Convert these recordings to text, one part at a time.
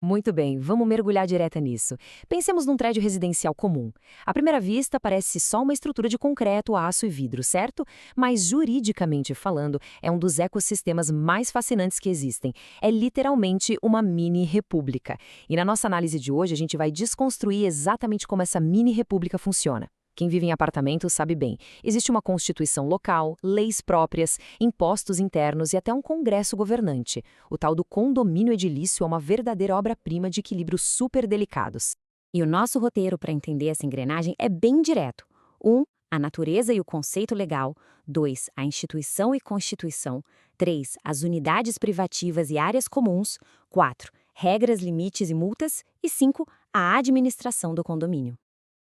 Muito bem, vamos mergulhar direto nisso. Pensemos num prédio residencial comum. À primeira vista, parece só uma estrutura de concreto, aço e vidro, certo? Mas, juridicamente falando, é um dos ecossistemas mais fascinantes que existem. É literalmente uma mini-república. E na nossa análise de hoje, a gente vai desconstruir exatamente como essa mini-república funciona. Quem vive em apartamento sabe bem. Existe uma constituição local, leis próprias, impostos internos e até um congresso governante. O tal do condomínio edilício é uma verdadeira obra-prima de equilíbrios super delicados. E o nosso roteiro para entender essa engrenagem é bem direto. 1. A natureza e o conceito legal. 2. A instituição e constituição. 3. As unidades privativas e áreas comuns. 4. Regras, limites e multas. E 5. A administração do condomínio.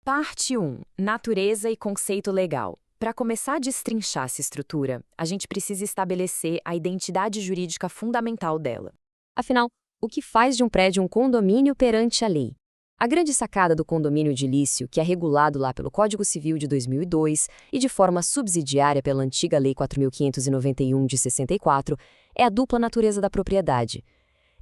Parte 1. Natureza e conceito legal. Para começar a destrinchar essa estrutura, a gente precisa estabelecer a identidade jurídica fundamental dela. Afinal, o que faz de um prédio um condomínio perante a lei? A grande sacada do condomínio edilício, que é regulado lá pelo Código Civil de 2002 e de forma subsidiária pela antiga Lei 4.591 de 64, é a dupla natureza da propriedade.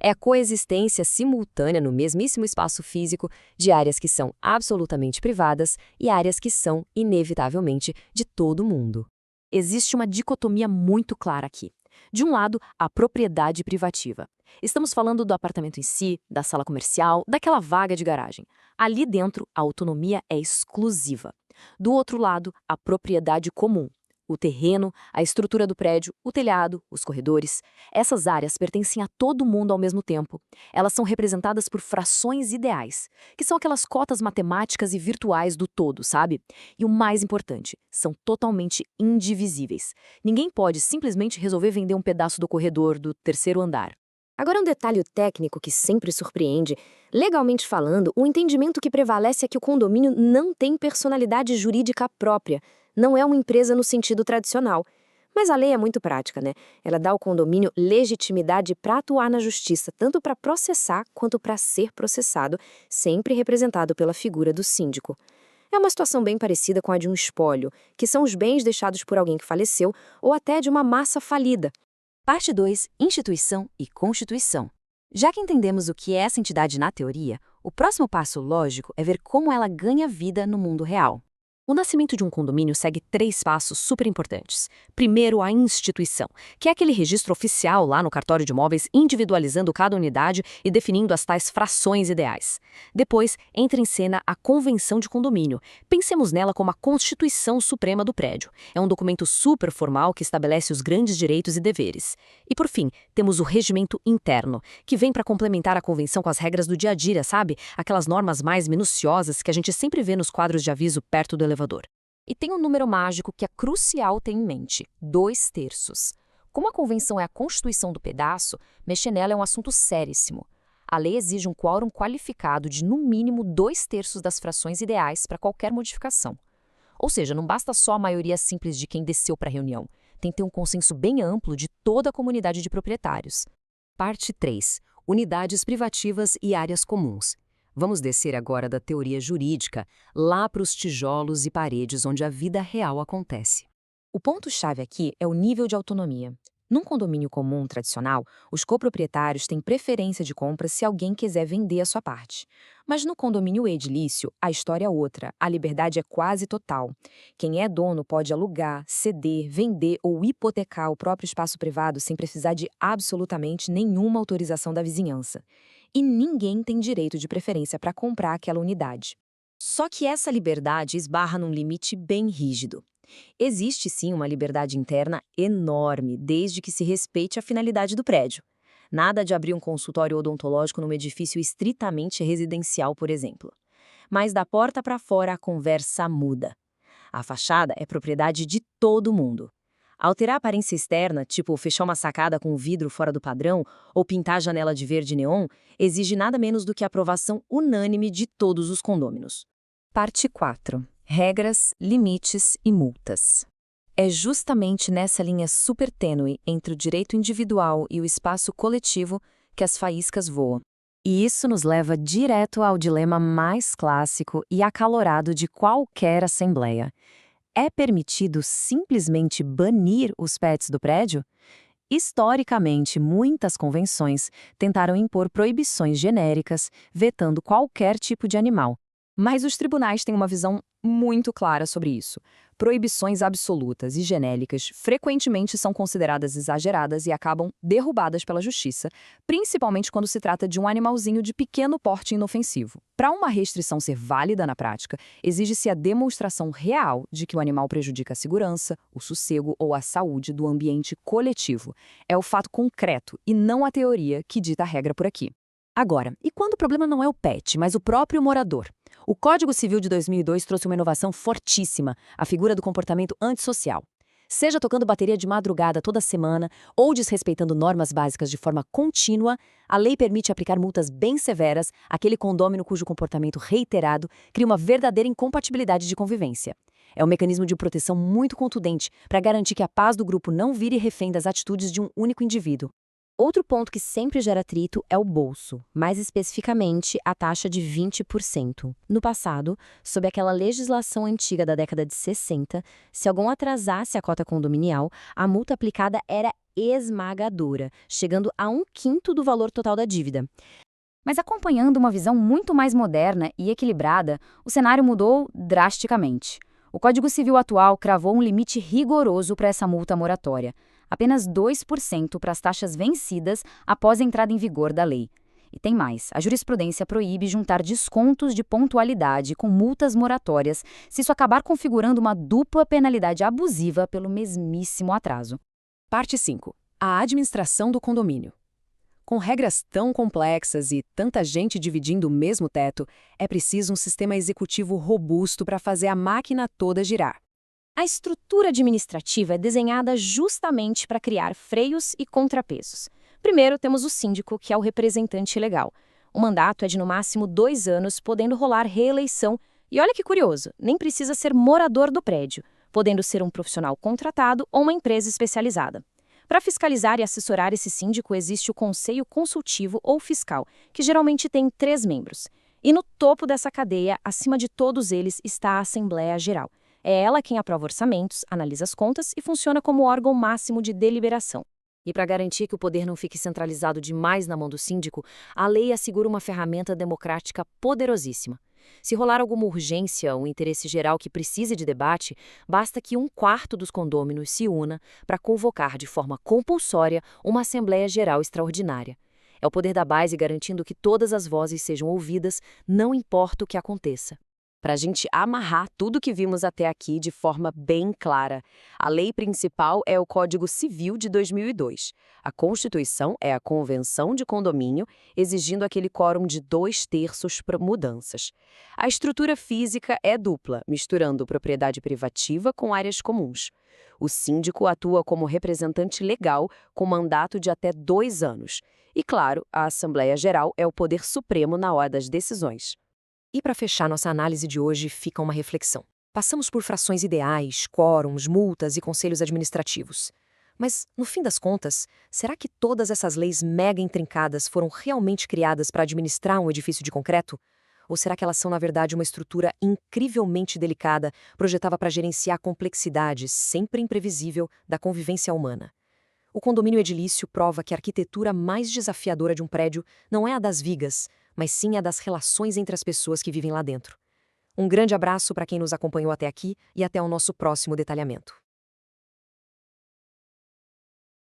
É a coexistência simultânea no mesmíssimo espaço físico de áreas que são absolutamente privadas e áreas que são, inevitavelmente, de todo mundo. Existe uma dicotomia muito clara aqui. De um lado, a propriedade privativa. Estamos falando do apartamento em si, da sala comercial, daquela vaga de garagem. Ali dentro, a autonomia é exclusiva. Do outro lado, a propriedade comum. O terreno, a estrutura do prédio, o telhado, os corredores. Essas áreas pertencem a todo mundo ao mesmo tempo. Elas são representadas por frações ideais, que são aquelas cotas matemáticas e virtuais do todo, sabe? E o mais importante, são totalmente indivisíveis. Ninguém pode simplesmente resolver vender um pedaço do corredor do terceiro andar. Agora, um detalhe técnico que sempre surpreende. Legalmente falando, o entendimento que prevalece é que o condomínio não tem personalidade jurídica própria. Não é uma empresa no sentido tradicional. Mas a lei é muito prática, né? Ela dá ao condomínio legitimidade para atuar na justiça, tanto para processar quanto para ser processado, sempre representado pela figura do síndico. É uma situação bem parecida com a de um espólio, que são os bens deixados por alguém que faleceu ou até de uma massa falida. Parte 2. Instituição e Constituição. Já que entendemos o que é essa entidade na teoria, o próximo passo lógico é ver como ela ganha vida no mundo real. O nascimento de um condomínio segue 3 passos super importantes. Primeiro, a instituição, que é aquele registro oficial lá no cartório de imóveis individualizando cada unidade e definindo as tais frações ideais. Depois, entra em cena a convenção de condomínio. Pensemos nela como a Constituição Suprema do prédio. É um documento super formal que estabelece os grandes direitos e deveres. E por fim, temos o regimento interno, que vem para complementar a convenção com as regras do dia a dia, sabe? Aquelas normas mais minuciosas que a gente sempre vê nos quadros de aviso perto do elevador. E tem um número mágico que é crucial ter em mente: 2/3. Como a convenção é a constituição do pedaço, mexer nela é um assunto seríssimo. A lei exige um quórum qualificado de, no mínimo, 2/3 das frações ideais para qualquer modificação. Ou seja, não basta só a maioria simples de quem desceu para a reunião. Tem que ter um consenso bem amplo de toda a comunidade de proprietários. Parte 3. Unidades privativas e áreas comuns. Vamos descer agora da teoria jurídica, lá para os tijolos e paredes onde a vida real acontece. O ponto-chave aqui é o nível de autonomia. Num condomínio comum tradicional, os coproprietários têm preferência de compra se alguém quiser vender a sua parte. Mas no condomínio edilício, a história é outra, a liberdade é quase total. Quem é dono pode alugar, ceder, vender ou hipotecar o próprio espaço privado sem precisar de absolutamente nenhuma autorização da vizinhança. E ninguém tem direito de preferência para comprar aquela unidade. Só que essa liberdade esbarra num limite bem rígido. Existe sim uma liberdade interna enorme, desde que se respeite a finalidade do prédio. Nada de abrir um consultório odontológico num edifício estritamente residencial, por exemplo. Mas da porta para fora a conversa muda. A fachada é propriedade de todo mundo. Alterar a aparência externa, tipo fechar uma sacada com um vidro fora do padrão ou pintar a janela de verde neon, exige nada menos do que a aprovação unânime de todos os condôminos. Parte 4. Regras, limites e multas. É justamente nessa linha super tênue entre o direito individual e o espaço coletivo que as faíscas voam. E isso nos leva direto ao dilema mais clássico e acalorado de qualquer assembleia. É permitido simplesmente banir os pets do prédio? Historicamente, muitas convenções tentaram impor proibições genéricas, vetando qualquer tipo de animal. Mas os tribunais têm uma visão muito clara sobre isso. Proibições absolutas e genéricas frequentemente são consideradas exageradas e acabam derrubadas pela justiça, principalmente quando se trata de um animalzinho de pequeno porte inofensivo. Para uma restrição ser válida na prática, exige-se a demonstração real de que o animal prejudica a segurança, o sossego ou a saúde do ambiente coletivo. É o fato concreto e não a teoria que dita a regra por aqui. Agora, e quando o problema não é o pet, mas o próprio morador? O Código Civil de 2002 trouxe uma inovação fortíssima, a figura do comportamento antissocial. Seja tocando bateria de madrugada toda semana ou desrespeitando normas básicas de forma contínua, a lei permite aplicar multas bem severas àquele condômino cujo comportamento reiterado cria uma verdadeira incompatibilidade de convivência. É um mecanismo de proteção muito contundente para garantir que a paz do grupo não vire refém das atitudes de um único indivíduo. Outro ponto que sempre gera atrito é o bolso, mais especificamente a taxa de 20%. No passado, sob aquela legislação antiga da década de 60, se alguém atrasasse a cota condominial, a multa aplicada era esmagadora, chegando a 1/5 do valor total da dívida. Mas acompanhando uma visão muito mais moderna e equilibrada, o cenário mudou drasticamente. O Código Civil atual cravou um limite rigoroso para essa multa moratória. Apenas 2% para as taxas vencidas após a entrada em vigor da lei. E tem mais, a jurisprudência proíbe juntar descontos de pontualidade com multas moratórias se isso acabar configurando uma dupla penalidade abusiva pelo mesmíssimo atraso. Parte 5. A administração do condomínio. Com regras tão complexas e tanta gente dividindo o mesmo teto, é preciso um sistema executivo robusto para fazer a máquina toda girar. A estrutura administrativa é desenhada justamente para criar freios e contrapesos. Primeiro, temos o síndico, que é o representante legal. O mandato é de no máximo 2 anos, podendo rolar reeleição. E olha que curioso, nem precisa ser morador do prédio, podendo ser um profissional contratado ou uma empresa especializada. Para fiscalizar e assessorar esse síndico, existe o Conselho Consultivo ou Fiscal, que geralmente tem 3 membros. E no topo dessa cadeia, acima de todos eles, está a Assembleia Geral. É ela quem aprova orçamentos, analisa as contas e funciona como órgão máximo de deliberação. E para garantir que o poder não fique centralizado demais na mão do síndico, a lei assegura uma ferramenta democrática poderosíssima. Se rolar alguma urgência ou interesse geral que precise de debate, basta que 1/4 dos condôminos se una para convocar de forma compulsória uma Assembleia Geral Extraordinária. É o poder da base garantindo que todas as vozes sejam ouvidas, não importa o que aconteça. Para a gente amarrar tudo que vimos até aqui de forma bem clara. A lei principal é o Código Civil de 2002. A Constituição é a Convenção de Condomínio, exigindo aquele quórum de 2/3 para mudanças. A estrutura física é dupla, misturando propriedade privativa com áreas comuns. O síndico atua como representante legal, com mandato de até 2 anos. E, claro, a Assembleia Geral é o poder supremo na hora das decisões. E para fechar nossa análise de hoje, fica uma reflexão. Passamos por frações ideais, quórums, multas e conselhos administrativos. Mas, no fim das contas, será que todas essas leis mega intrincadas foram realmente criadas para administrar um edifício de concreto? Ou será que elas são, na verdade, uma estrutura incrivelmente delicada, projetada para gerenciar a complexidade, sempre imprevisível, da convivência humana? O condomínio edilício prova que a arquitetura mais desafiadora de um prédio não é a das vigas, mas sim a das relações entre as pessoas que vivem lá dentro. Um grande abraço para quem nos acompanhou até aqui e até o nosso próximo detalhamento.